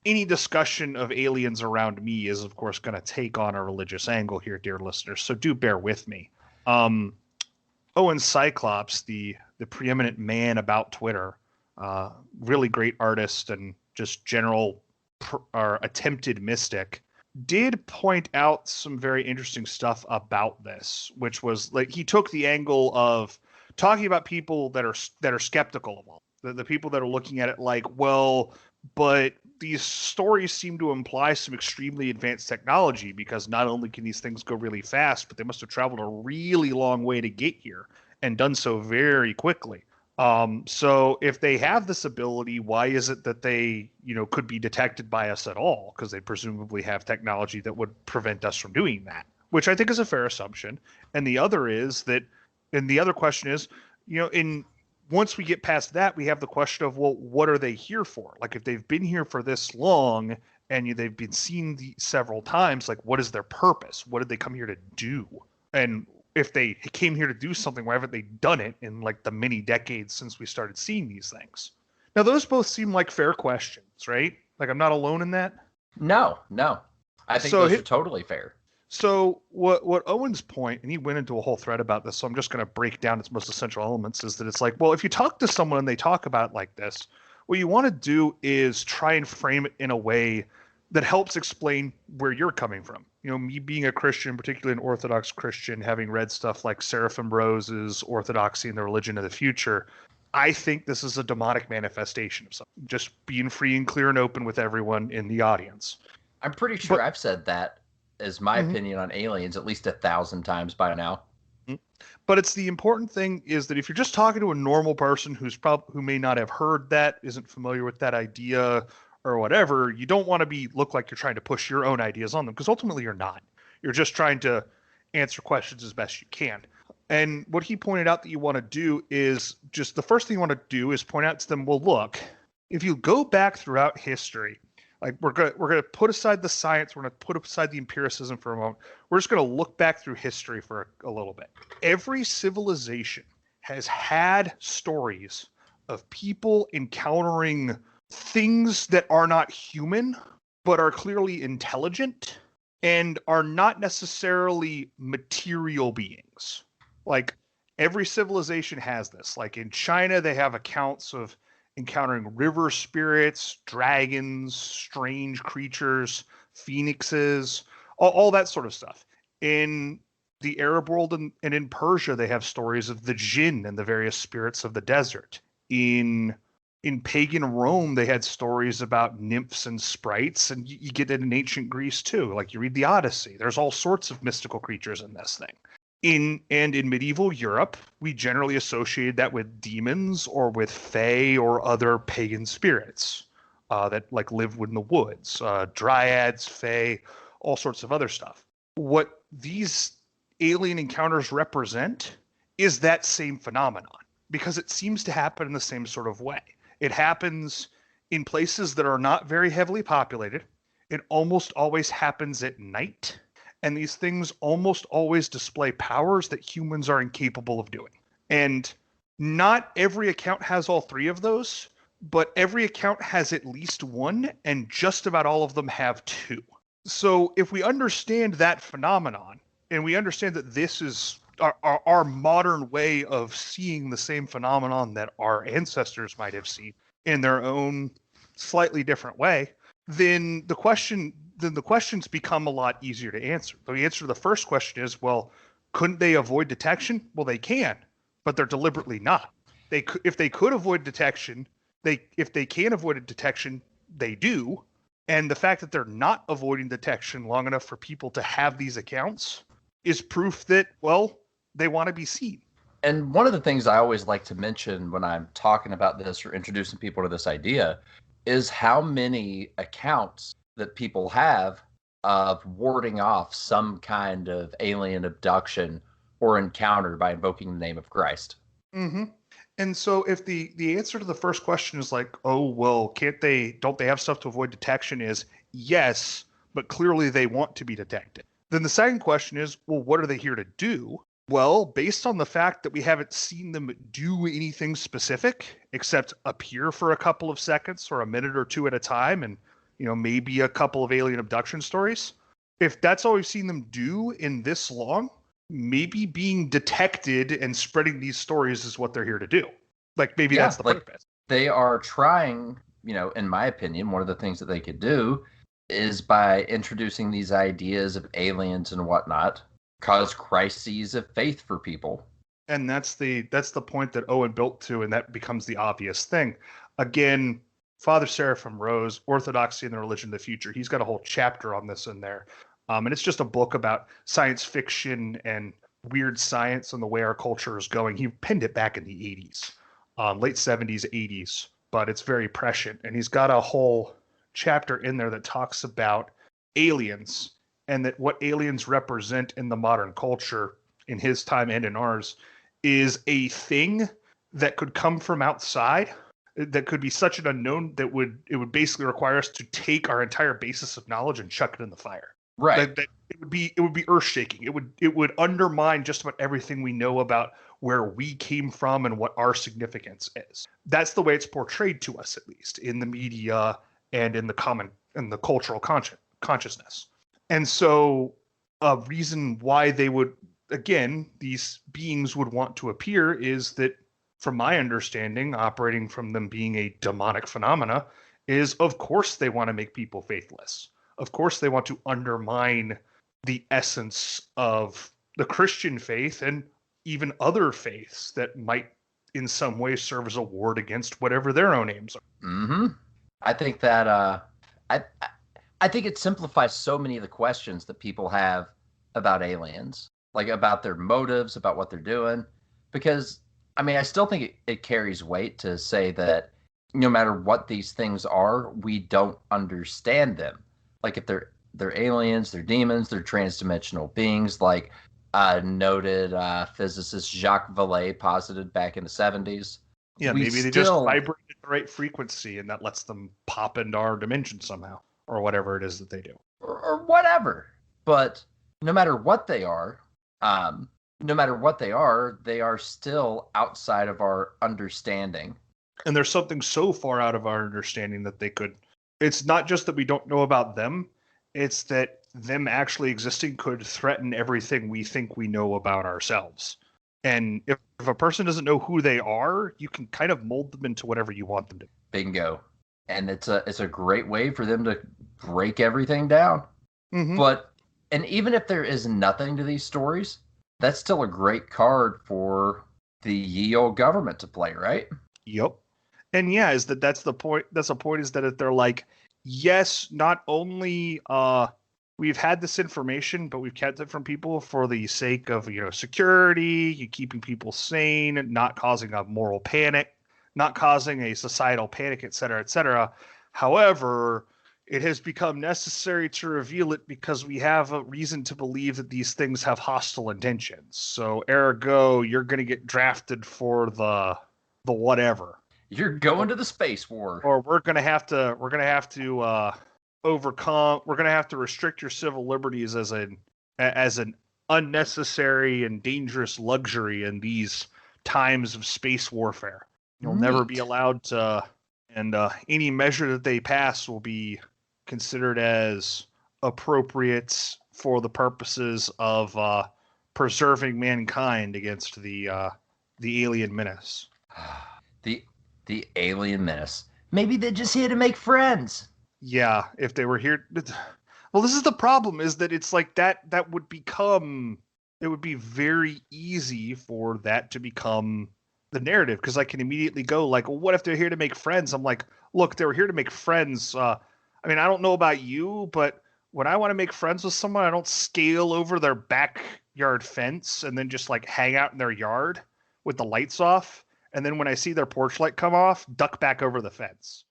any discussion of aliens around me is, of course, going to take on a religious angle here, dear listeners. So do bear with me. Um, Owen Cyclops, the preeminent man about Twitter, really great artist and just general or attempted mystic, did point out some very interesting stuff about this, which was like he took the angle of talking about people that are skeptical of all the people that are looking at it like, well, but these stories seem to imply some extremely advanced technology because not only can these things go really fast, but they must have traveled a really long way to get here and done so very quickly. So if they have this ability, why is it that they, could be detected by us at all? Because they presumably have technology that would prevent us from doing that, which I think is a fair assumption. And the other is that, and the other question is, in once we get past that, we have the question of, well, what are they here for? Like, if they've been here for this long and they've been seen several times, like, what is their purpose? What did they come here to do? And if they came here to do something, why haven't they done it in like the many decades since we started seeing these things? Now, those both seem like fair questions, right? Like, I'm not alone in that. No, no. I think So, those are totally fair. So what Owen's point, and he went into a whole thread about this, so I'm just going to break down its most essential elements, is that it's like, well, if you talk to someone and they talk about it like this, what you want to do is try and frame it in a way that helps explain where you're coming from. Me being a Christian, particularly an Orthodox Christian, having read stuff like Seraphim Rose's Orthodoxy and the Religion of the Future, I think this is a demonic manifestation of something. Just being free and clear and open with everyone in the audience. I'm pretty sure I've said that as my opinion on aliens at least 1,000 times by now. But it's the important thing is that if you're just talking to a normal person who may not have heard that, isn't familiar with that idea or whatever, you don't want to look like you're trying to push your own ideas on them, because ultimately you're not. You're just trying to answer questions as best you can. And what he pointed out that you want to do is just the first thing you want to do is point out to them, well, look, if you go back throughout history, like we're gonna put aside the science, we're gonna put aside the empiricism for a moment. We're just gonna look back through history for a little bit. Every civilization has had stories of people encountering things that are not human, but are clearly intelligent and are not necessarily material beings. Like every civilization has this. Like in China, they have accounts of encountering river spirits, dragons, strange creatures, phoenixes, all that sort of stuff. In the Arab world and in Persia, they have stories of the jinn and the various spirits of the desert. In pagan Rome, they had stories about nymphs and sprites, and you get it in ancient Greece too. Like you read the Odyssey, there's all sorts of mystical creatures in this thing. In medieval Europe, we generally associated that with demons or with fae or other pagan spirits that like lived in the woods, dryads, fae, all sorts of other stuff. What these alien encounters represent is that same phenomenon, because it seems to happen in the same sort of way. It happens in places that are not very heavily populated. It almost always happens at night. And these things almost always display powers that humans are incapable of doing. And not every account has all three of those, but every account has at least one, and just about all of them have two. So if we understand that phenomenon, and we understand that this is our modern way of seeing the same phenomenon that our ancestors might have seen in their own slightly different way, then the questions become a lot easier to answer. The answer to the first question is, well, couldn't they avoid detection? Well, they can, but they're deliberately not. If they could avoid detection, if they can avoid detection, they do. And the fact that they're not avoiding detection long enough for people to have these accounts is proof that, well, they want to be seen. And one of the things I always like to mention when I'm talking about this or introducing people to this idea is how many accounts that people have of warding off some kind of alien abduction or encounter by invoking the name of Christ. Mm-hmm. And so if the answer to the first question is like, oh, well, don't they have stuff to avoid detection, is yes, but clearly they want to be detected. Then the second question is, well, what are they here to do? Well, based on the fact that we haven't seen them do anything specific except appear for a couple of seconds or a minute or two at a time and, maybe a couple of alien abduction stories. If that's all we've seen them do in this long, maybe being detected and spreading these stories is what they're here to do. Like, maybe that's the purpose. They are trying, in my opinion, one of the things that they could do is by introducing these ideas of aliens and whatnot, cause crises of faith for people. And that's the point that Owen built to, and that becomes the obvious thing. Again, Father Seraphim Rose, Orthodoxy and the Religion of the Future. He's got a whole chapter on this in there. And it's just a book about science fiction and weird science and the way our culture is going. He penned it back in the 80s, late 70s, 80s, but it's very prescient. And he's got a whole chapter in there that talks about aliens and that what aliens represent in the modern culture in his time and in ours is a thing that could come from outside, that could be such an unknown that it would basically require us to take our entire basis of knowledge and chuck it in the fire. Right. That it would be earth shaking. It would undermine just about everything we know about where we came from and what our significance is. That's the way it's portrayed to us, at least in the media and in the cultural consciousness. And so a reason why they would, again, these beings would want to appear is that, from my understanding, operating from them being a demonic phenomena, is of course they want to make people faithless. Of course they want to undermine the essence of the Christian faith and even other faiths that might in some way serve as a ward against whatever their own aims are. Mm-hmm. I think that I think it simplifies so many of the questions that people have about aliens, like about their motives, about what they're doing. Because, I still think it carries weight to say that no matter what these things are, we don't understand them. Like if they're aliens, they're demons, they're transdimensional beings, like noted physicist Jacques Vallée posited back in the 70s. Yeah, maybe they just vibrate at the right frequency and that lets them pop into our dimension somehow, or whatever it is that they do. Or whatever. But no matter what they are, they are still outside of our understanding. And there's something so far out of our understanding that it's not just that we don't know about them, it's that them actually existing could threaten everything we think we know about ourselves. And if a person doesn't know who they are, you can kind of mold them into whatever you want them to. Bingo. And it's a great way for them to break everything down. Mm-hmm. And even if there is nothing to these stories, that's still a great card for the ye old government to play, right? Yep. And yeah, that's the point. That's the point, is that they're like, yes, not only we've had this information, but we've kept it from people for the sake of, security, keeping people sane, not causing a moral panic, not causing a societal panic, et cetera, et cetera. However, it has become necessary to reveal it because we have a reason to believe that these things have hostile intentions. So ergo, you're going to get drafted for the whatever. You're going to the space war. Or we're going to have to overcome. We're going to have to restrict your civil liberties as an unnecessary and dangerous luxury in these times of space warfare. You'll never be allowed to, and any measure that they pass will be considered as appropriate for the purposes of preserving mankind against the alien menace. The alien menace. Maybe they're just here to make friends. Yeah, if they were here. Well, this is the problem, is that it's like that would become. It would be very easy for that to become the narrative, because I can immediately go like, well, what if they're here to make friends? I'm like, look, they were here to make friends. I don't know about you, but when I want to make friends with someone, I don't scale over their backyard fence and then just like hang out in their yard with the lights off. And then when I see their porch light come off, duck back over the fence.